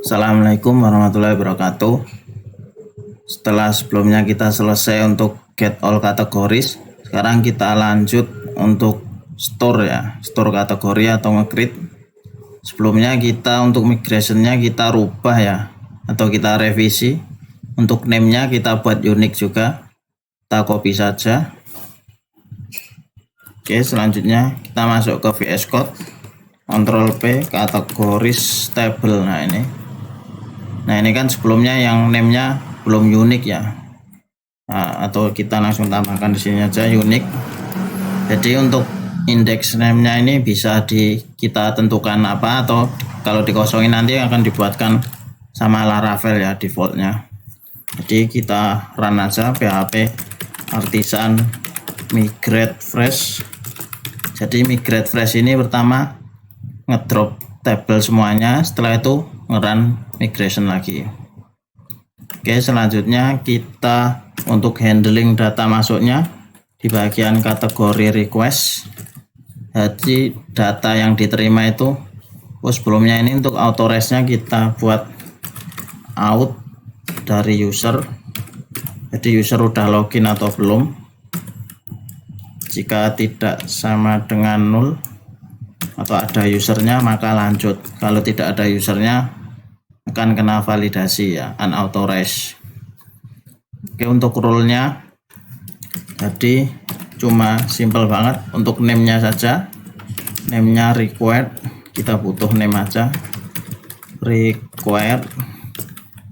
Assalamualaikum warahmatullahi wabarakatuh. Setelah sebelumnya kita selesai untuk get all kategoris, sekarang kita lanjut untuk store ya, store kategori atau nge-create. Sebelumnya kita untuk migrationnya kita rubah ya, atau kita revisi. Untuk name-nya kita buat unik juga, kita copy saja. Oke, selanjutnya kita masuk ke VS Code, Ctrl P, kategoris table. Nah ini kan sebelumnya yang name-nya belum unik ya. Nah, atau kita langsung tambahkan di sini aja unik. Jadi untuk index name-nya ini bisa kita tentukan apa, atau kalau dikosongin nanti akan dibuatkan sama Laravel ya defaultnya. Jadi kita run aja php artisan migrate fresh. Jadi migrate fresh ini pertama ngedrop table semuanya, setelah itu ngerun migration lagi. Oke, selanjutnya kita untuk handling data masuknya di bagian kategori request. Jadi data yang diterima itu sebelumnya ini untuk authorize-nya kita buat out dari user. Jadi user udah login atau belum. Jika tidak sama dengan 0 atau ada usernya maka lanjut. Kalau tidak ada usernya akan kena validasi ya, unauthorized. Oke, untuk rule-nya jadi cuma simple banget. Untuk name-nya saja, name-nya required, kita butuh name aja, required.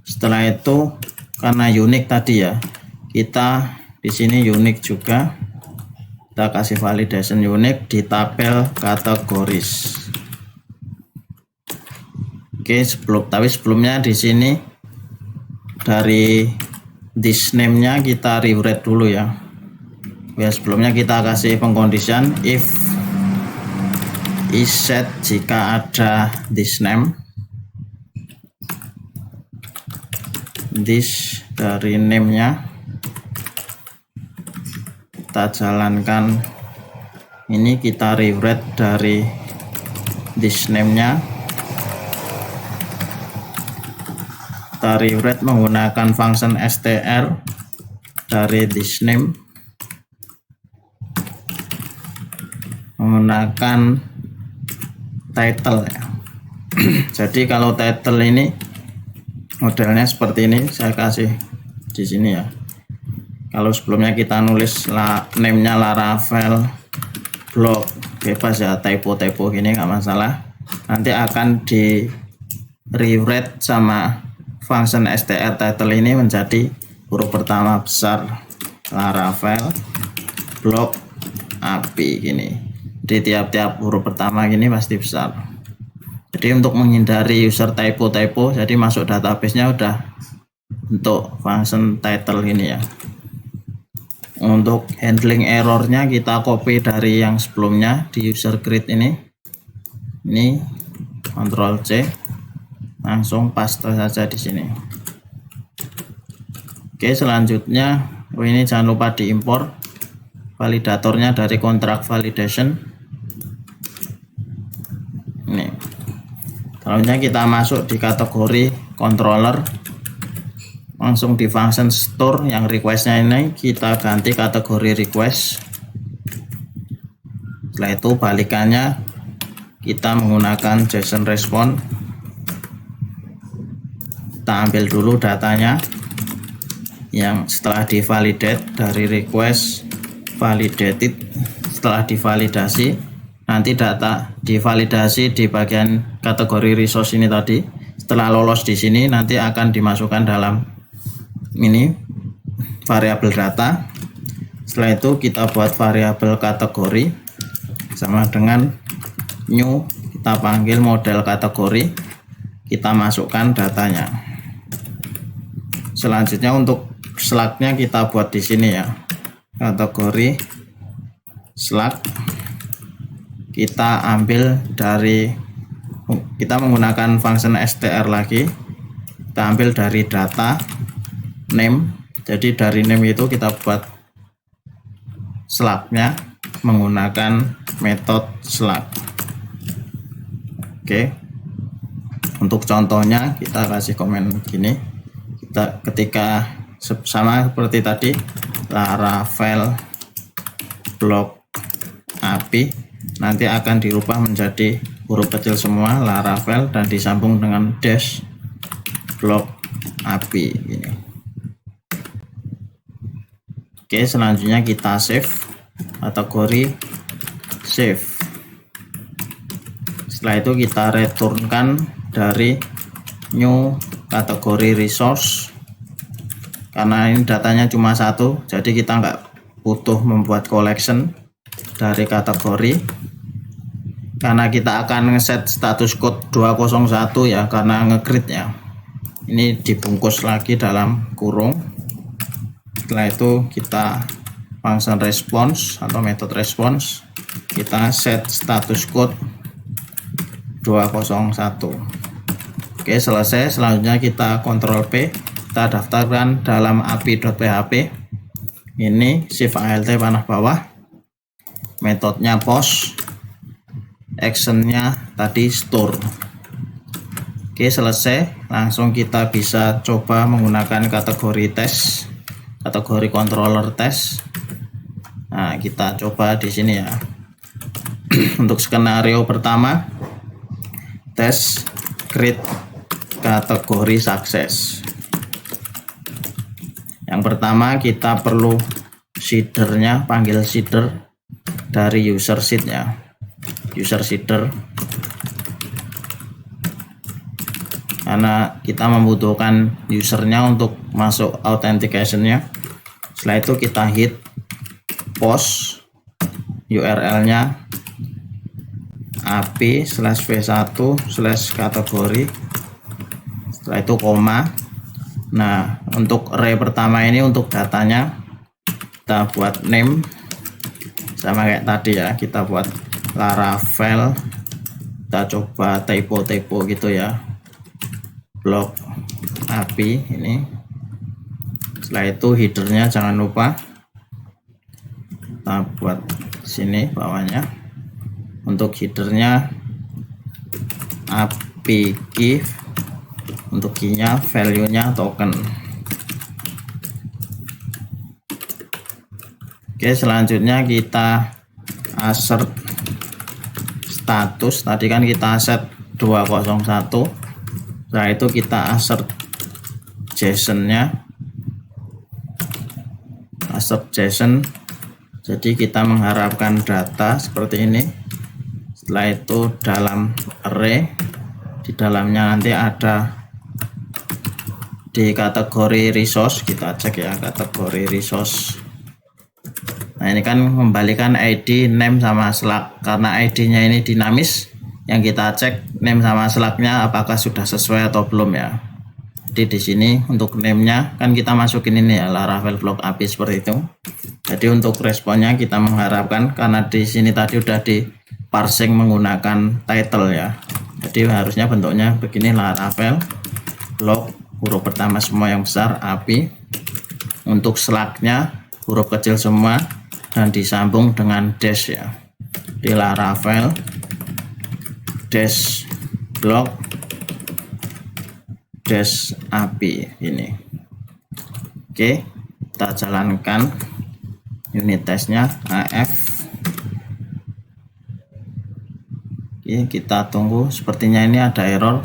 Setelah itu karena unik tadi ya, kita di sini unik juga, kita kasih validation unik di tabel kategoris. Oke, sebelumnya di sini dari this name-nya kita rewrite dulu ya. Ya, sebelumnya kita kasih pengkondisian if is set jika ada this name. This dari name-nya kita jalankan, ini kita rewrite dari this name-nya, kita rewrite menggunakan function str dari this name menggunakan title ya. Jadi kalau title ini modelnya seperti ini, saya kasih di sini ya. Kalau sebelumnya kita nulis name-nya Laravel blog, bebas ya, typo gini nggak masalah. Nanti akan di rewrite sama function str title ini menjadi huruf pertama besar Laravel blog API gini. Di tiap-tiap huruf pertama gini pasti besar. Jadi untuk menghindari user typo, jadi masuk database-nya udah untuk function title ini ya. Untuk handling errornya kita copy dari yang sebelumnya di user create ini Ctrl C, langsung paste saja di sini. Oke, selanjutnya ini jangan lupa diimpor validatornya dari contract validation. Ini selanjutnya kita masuk di kategori controller, langsung di function store yang requestnya ini kita ganti kategori request. Setelah itu balikannya kita menggunakan JSON response. Kita ambil dulu datanya yang setelah divalidate dari request validated. Setelah divalidasi, nanti data divalidasi di bagian kategori resource ini tadi. Setelah lolos di sini nanti akan dimasukkan dalam ini variabel data. Setelah itu kita buat variabel kategori sama dengan new, kita panggil model kategori, kita masukkan datanya. Selanjutnya untuk slug-nya kita buat di sini ya, kategori slug, kita ambil dari, kita menggunakan function str lagi, kita ambil dari data name. Jadi dari name itu kita buat slug-nya menggunakan metode slug. Oke. Untuk contohnya kita kasih komen gini, kita ketika sama seperti tadi Laravel blok API nanti akan dirubah menjadi huruf kecil semua Laravel dan disambung dengan dash blok API ini. Oke, selanjutnya kita save kategori save. Setelah itu kita returnkan dari new kategori resource, karena ini datanya cuma satu, jadi kita nggak butuh membuat collection dari kategori, karena kita akan ngeset status code 201 ya, karena nge-create ya. Ini dibungkus lagi dalam kurung. Setelah itu kita function response atau method response, kita set status code 201. Oke, selesai. Selanjutnya kita Ctrl P, kita daftarkan dalam api.php. Ini shift alt panah bawah, metodenya post, actionnya tadi store. Oke, selesai. Langsung kita bisa coba menggunakan kategori tes, kategori controller tes. Nah, kita coba di sini ya. Untuk skenario pertama, tes create kategori sukses. Yang pertama kita perlu seedernya, panggil seeder dari user seed ya, user seeder, karena kita membutuhkan usernya untuk masuk authentication-nya. Setelah itu kita hit post, URL-nya api/v1/kategori, setelah itu koma. Nah, untuk array pertama ini untuk datanya kita buat name sama kayak tadi ya, kita buat Laravel, kita coba typo gitu ya, blok API ini. Setelah itu headernya jangan lupa kita buat sini bawahnya. Untuk headernya API key, untuk key-nya value-nya token. Oke, selanjutnya kita assert status. Tadi kan kita set 201, setelah itu kita assert JSON-nya, assert JSON. Jadi kita mengharapkan data seperti ini. Setelah itu dalam array, di dalamnya nanti ada di kategori resource, kita cek ya kategori resource. Nah, ini kan membalikan ID, name sama slug, karena ID-nya ini dinamis. Yang kita cek name sama slug-nya apakah sudah sesuai atau belum ya. Jadi di sini untuk name-nya kan kita masukin ini ya, Laravel blok API seperti itu. Jadi untuk responnya kita mengharapkan, karena di sini tadi udah di parsing menggunakan title ya, jadi harusnya bentuknya begini, Laravel blok huruf pertama semua yang besar API, untuk slug-nya huruf kecil semua dan disambung dengan dash ya, di Laravel dash blok dash API ini. Oke, kita jalankan unit testnya AF. Oke, kita tunggu. Sepertinya ini ada error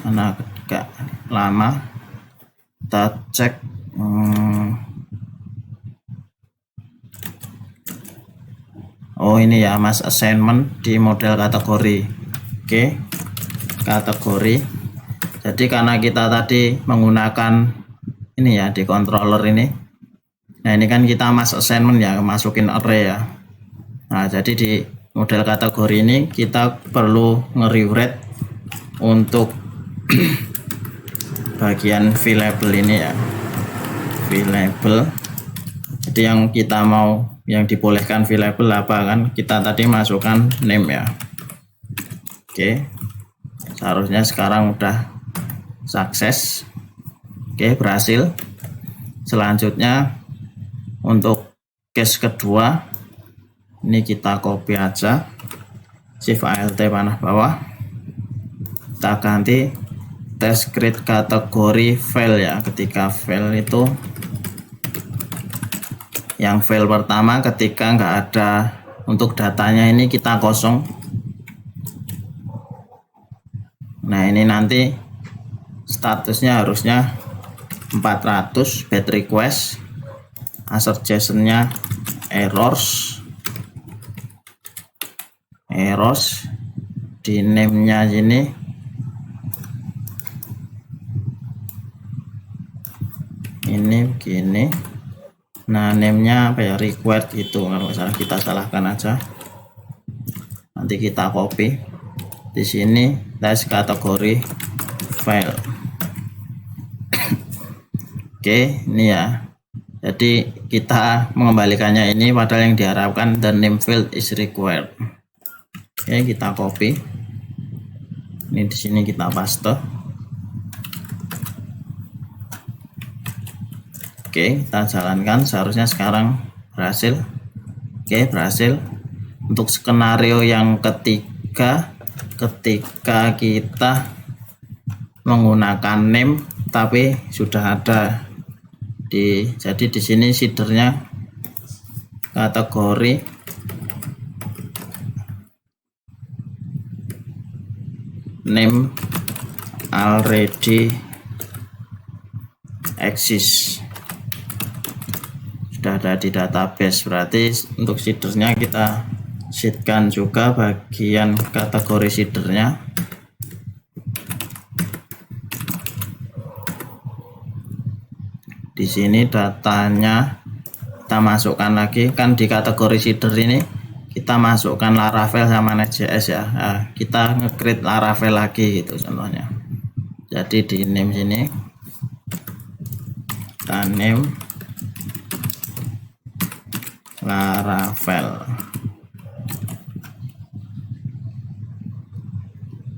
karena agak lama. Kita cek. Oh, ini ya Mas, assignment di model kategori. Oke, kategori. Jadi karena kita tadi menggunakan ini ya di controller ini. Nah, ini kan kita mas assignment ya, masukin array ya. Nah, jadi di model kategori ini kita perlu nge-rewrite untuk bagian v-label ini ya, v-label. Jadi yang kita mau, yang dibolehkan v-label apa kan, kita tadi masukkan name ya. Oke, seharusnya sekarang udah sukses. Oke, berhasil. Selanjutnya untuk case kedua, ini kita copy aja, shift alt panah bawah, kita ganti test create kategori file ya. Ketika file itu yang file pertama ketika nggak ada untuk datanya ini kita kosong. Nah ini nanti statusnya harusnya 400 bad request, assert JSON-nya errors, di name-nya sini ini begini. Nah name-nya apa ya, required itu, kalau salah kita salahkan aja, nanti kita copy di sini test kategori file. Oke, ini ya. Jadi kita mengembalikannya ini padahal yang diharapkan the name field is required. Oke, kita copy. Ini di sini kita paste. Oke, kita jalankan. Seharusnya sekarang berhasil. Oke, berhasil. Untuk skenario yang ketiga, ketika kita menggunakan name tapi sudah ada jadi di sini seedernya kategori name already exist, sudah ada di database. Berarti untuk seedernya kita seedkan juga bagian kategori seedernya. Di sini datanya kita masukkan lagi, kan di kategori seeder ini kita masukkan Laravel sama Next.js ya. Nah, kita nge-create Laravel lagi gitu contohnya. Jadi di name sini kita name Laravel.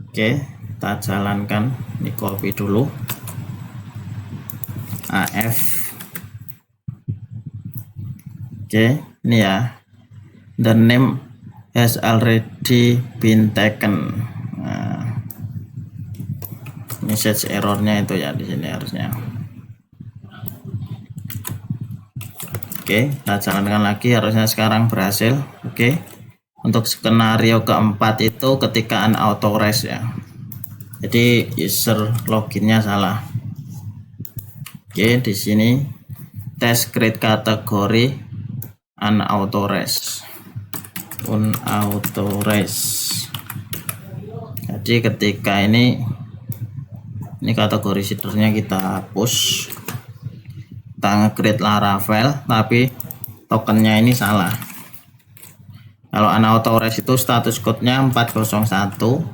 Oke, kita jalankan. Ini copy dulu. AF. Oke, ini ya. The name has already been taken. Nah, message errornya itu ya di sini harusnya. Oke, kita jalankan lagi, harusnya sekarang berhasil. Oke. Untuk skenario keempat itu ketika unauthorized ya. Jadi user loginnya salah. Oke, di sini test create kategori unauthorized. Jadi ketika ini kategori seedernya kita hapus, kita nge-create Laravel tapi tokennya ini salah. Kalau unauthorized itu status code-nya 401.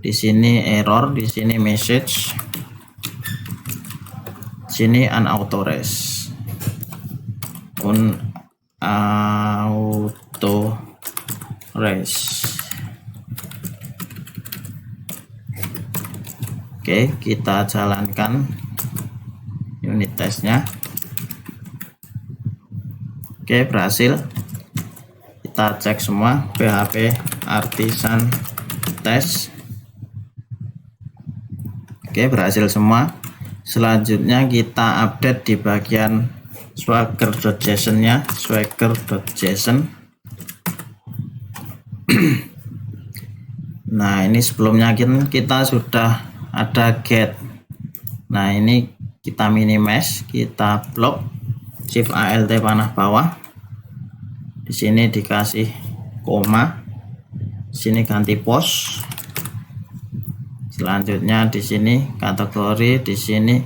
Di sini error, di sini message, di sini unauthorized. Oke, kita jalankan unit testnya. Oke, berhasil. Kita cek semua PHP artisan test. Oke, berhasil semua. Selanjutnya kita update di bagian swagger.json nya, swagger.json. Nah, ini sebelumnya kita sudah ada get. Nah, ini kita minimize, kita blok, shift alt panah bawah. Di sini dikasih koma, di sini ganti post. Selanjutnya di sini kategori, di sini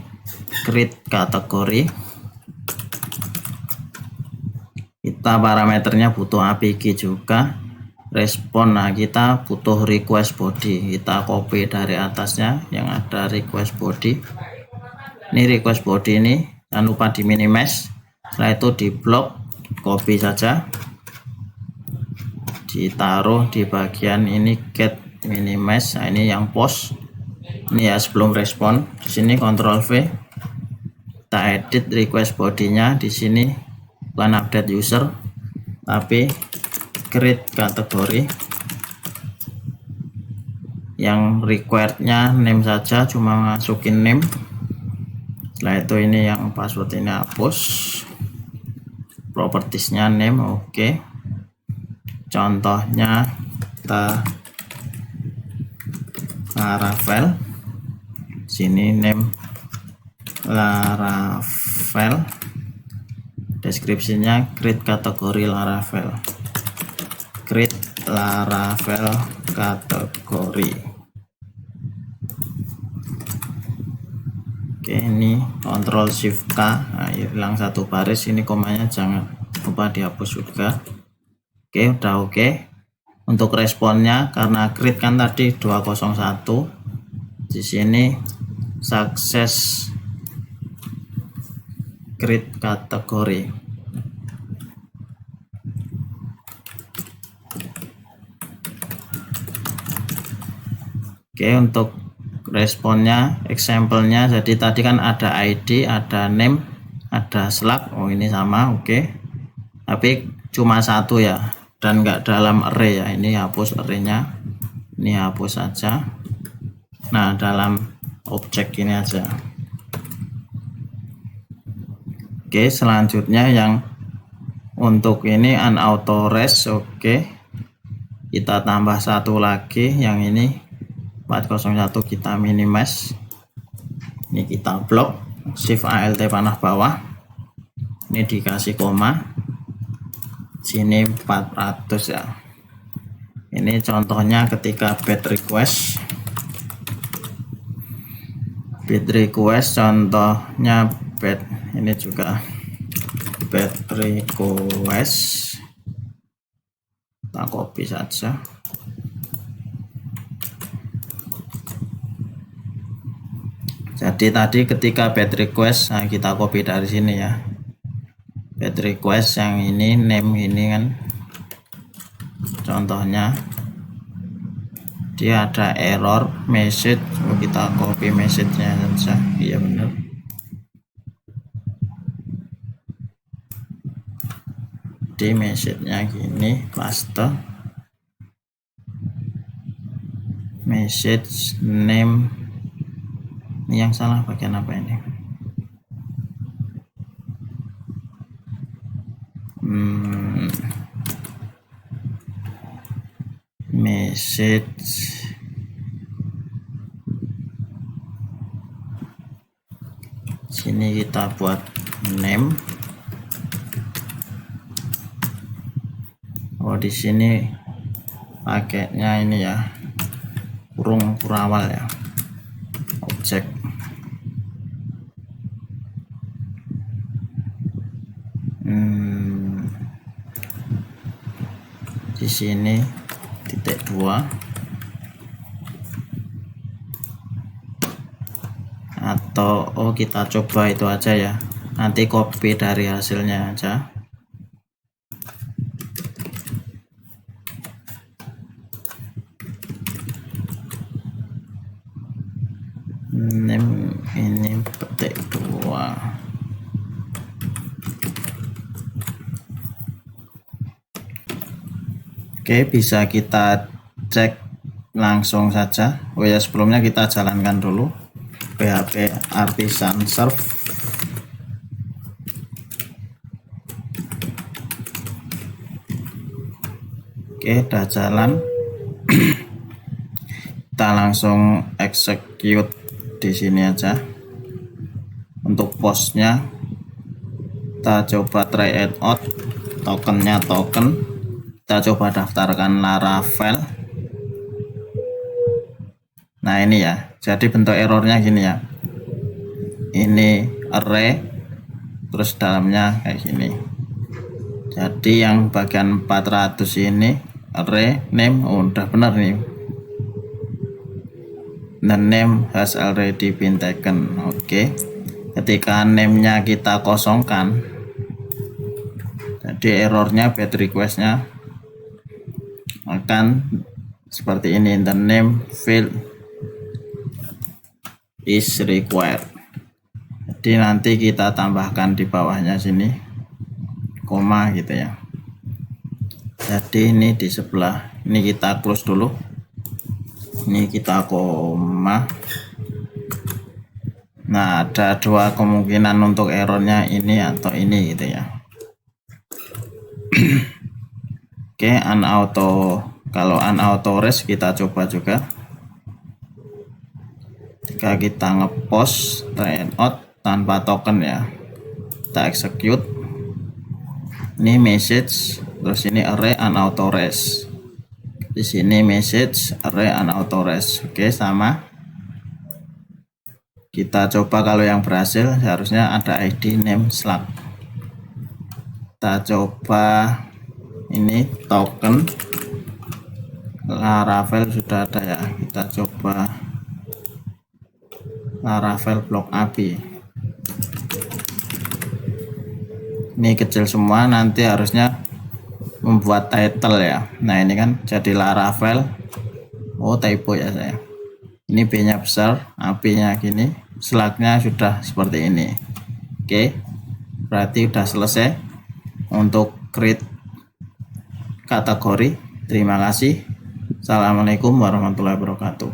create kategori. Kita parameternya butuh APG juga. Respon, nah kita butuh request body. Kita copy dari atasnya yang ada request body. Ini request body ini jangan lupa di minimize. Setelah itu di blok, copy saja, ditaruh di bagian ini get minimize. Nah, ini yang post ini ya sebelum respon. Di sini Ctrl V, kita edit request bodinya. Di sini bukan update user tapi create kategori yang requirednya name saja, cuma masukin name. Setelah itu ini yang password ini hapus, propertiesnya name, oke. Contohnya kita Laravel, sini name Laravel, deskripsinya create kategori Laravel, create Laravel kategori. Oke, ini Ctrl Shift K, nah, hilang satu baris, ini komanya jangan lupa dihapus juga. Oke, udah oke. Untuk responnya karena create kan tadi 201, di sini sukses create kategori. Oke, untuk responnya, example-nya, jadi tadi kan ada ID, ada name, ada slug. Oh, ini sama, oke. Tapi cuma satu ya, dan enggak dalam array ya. Ini hapus array-nya, ini hapus saja. Nah, dalam objek ini aja. Oke, selanjutnya yang untuk ini unauthorized, oke. Kita tambah satu lagi, yang ini 401 kita minimize. Ini kita blok, shift alt panah bawah. Ini dikasih koma. Sini 400 ya. Ini contohnya ketika bad request. Bad request contohnya bad, ini juga bad request. Kita copy saja. Jadi tadi ketika bad request, nah kita copy dari sini ya. Bad request yang ini name ini kan contohnya dia ada error message, kita copy message-nya saja. Iya benar. Di message-nya gini, paste message name. Ini yang salah bagian apa ini? Message sini kita buat name. Oh, di sini pakainya ini ya, kurung kurawal ya, objek. Di sini titik 2 atau kita coba itu aja ya, nanti copy dari hasilnya aja. Name ini petik 2. Oke, bisa kita cek langsung saja. Oh ya, sebelumnya kita jalankan dulu PHP Artisan Serve. Oke, udah jalan. Kita langsung execute di sini aja. Untuk postnya kita coba try add out, tokennya token. Kita coba daftarkan Laravel. Nah, ini ya, jadi bentuk errornya gini ya, ini array terus dalamnya kayak gini. Jadi yang bagian 400 ini array name, udah benar nih, the name has already been taken. Oke, ketika name-nya kita kosongkan, jadi errornya bad request-nya akan seperti ini, the name field is required. Jadi nanti kita tambahkan di bawahnya sini koma gitu ya. Jadi ini di sebelah ini kita close dulu. Ini kita koma. Nah, ada dua kemungkinan untuk errornya, ini atau ini gitu ya. Oke, unauto. Kalau unauto rest kita coba juga. Jika kita ngepost try and out tanpa token ya, kita execute. Ini message, terus ini array unauto rest. Di sini message array unauto rest. Oke, sama. Kita coba kalau yang berhasil, seharusnya ada ID name Slack. Kita coba ini token Laravel sudah ada ya. Kita coba Laravel block API. Ini kecil semua, nanti harusnya membuat title ya. Nah, ini kan jadi Laravel. Oh, typo ya saya. Ini B-nya besar, API-nya gini, Slack-nya sudah seperti ini. Oke, berarti sudah selesai untuk create kategori. Terima kasih. Assalamualaikum warahmatullahi wabarakatuh.